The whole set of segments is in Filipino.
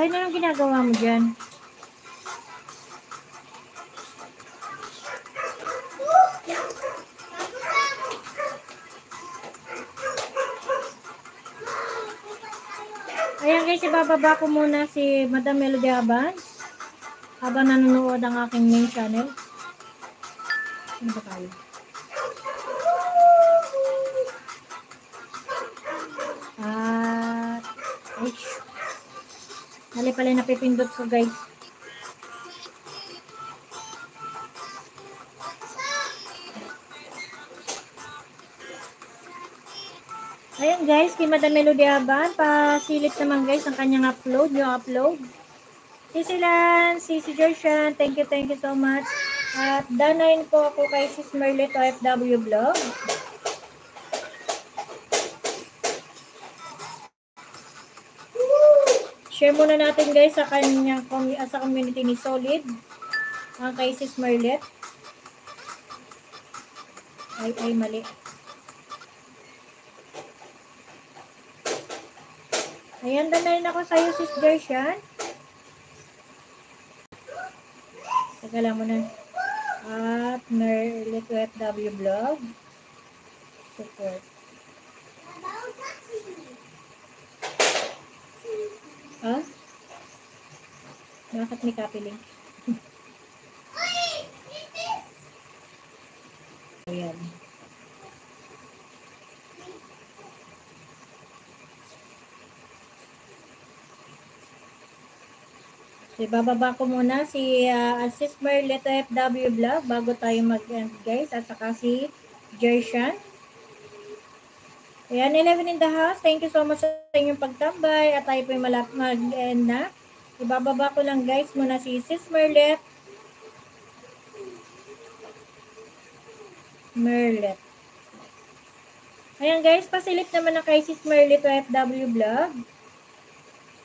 Bakit na lang ginagawa mo dyan? Ayan guys, ibababa ko muna si Madam Melody Aban habang nanonood ang aking main channel. Ano ba tayo? Mali pala napipindot ko guys. Ayan guys, kay Madam Melody Aban, pasilip naman guys ang kanyang upload, yung upload. Sisi Lan, Sisi Georgian, thank you so much. At danayin po ako kay Sis Merlet OFW Vlog. Share muna natin guys sa kanyang sa community ni Solid. Ang kay Sis Merlet. Ay, mali. Ayan, danayin ako sa iyo, Sis Gershan. Teka lang muna. At Merlet OFW Vlog. Support. Ha? Bakit may copy link? Ayan. So, bababa ko muna si Sis Merlet OFW Vlog bago tayo mag-end guys. At saka si Gershan. Ayan, 11 in the house. Thank you so much sa inyong pagtambay. At tayo po yung mag-end na. Ibababa ko lang guys muna si Sis Merlet. Ayan guys, pasilip naman na kay Sis Merlet OFW Vlog.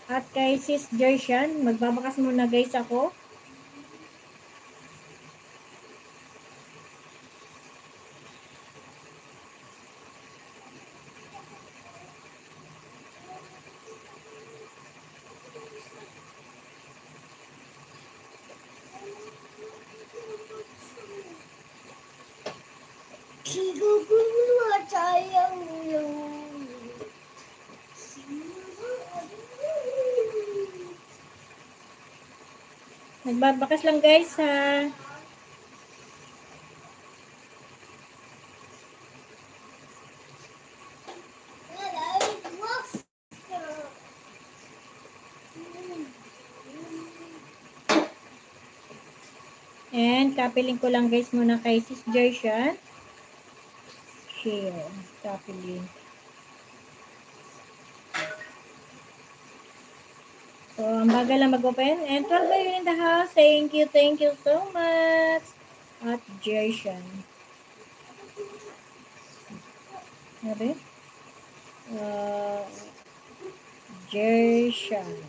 At kay Sis Gershan. Magbabakas muna guys ako. Nagbabakas lang guys ha. And copy link ko lang guys muna kay Sis Gershan. Share. Copy link. So, ang bagal lang mag-open. And 12 in the house. Thank you so much. At Gershan. Sabi? Gershan.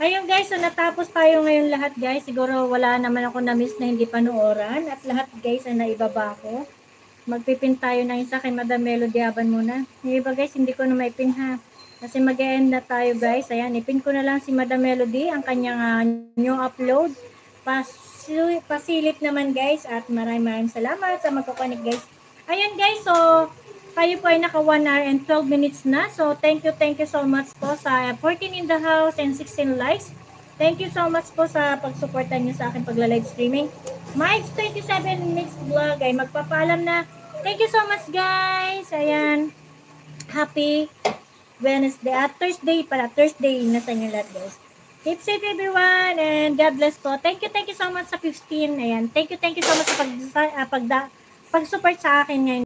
Ayun guys, so natapos tayo ngayon lahat guys. Siguro wala naman ako na-miss na hindi panooran. At lahat guys ay naibaba ko. Magpipin tayo ng isa kay Madam Melody Aban muna. Yung iba guys, hindi ko na maipin ha. Kasi mag-e-end na tayo guys. Ayan, ipin ko na lang si Madam Melody ang kanyang new upload. Pasilip naman guys. At maraming salamat sa magkukunik guys. Ayan guys, so kayo po ay naka 1 hour and 12 minutes na. So, thank you so much po sa 14 in the house and 16 likes. Thank you so much po sa pagsuporta niyo sa akin pagla-live streaming. Mike's 27 Mixed Vlog ay magpapaalam na. Thank you so much guys. Ayan. Happy Wednesday. At Thursday pala. Thursday na sa inyo lahat guys. Keep safe everyone and God bless po. Thank you so much sa 15. Ayan. Thank you so much sa pag-support sa akin ngayon.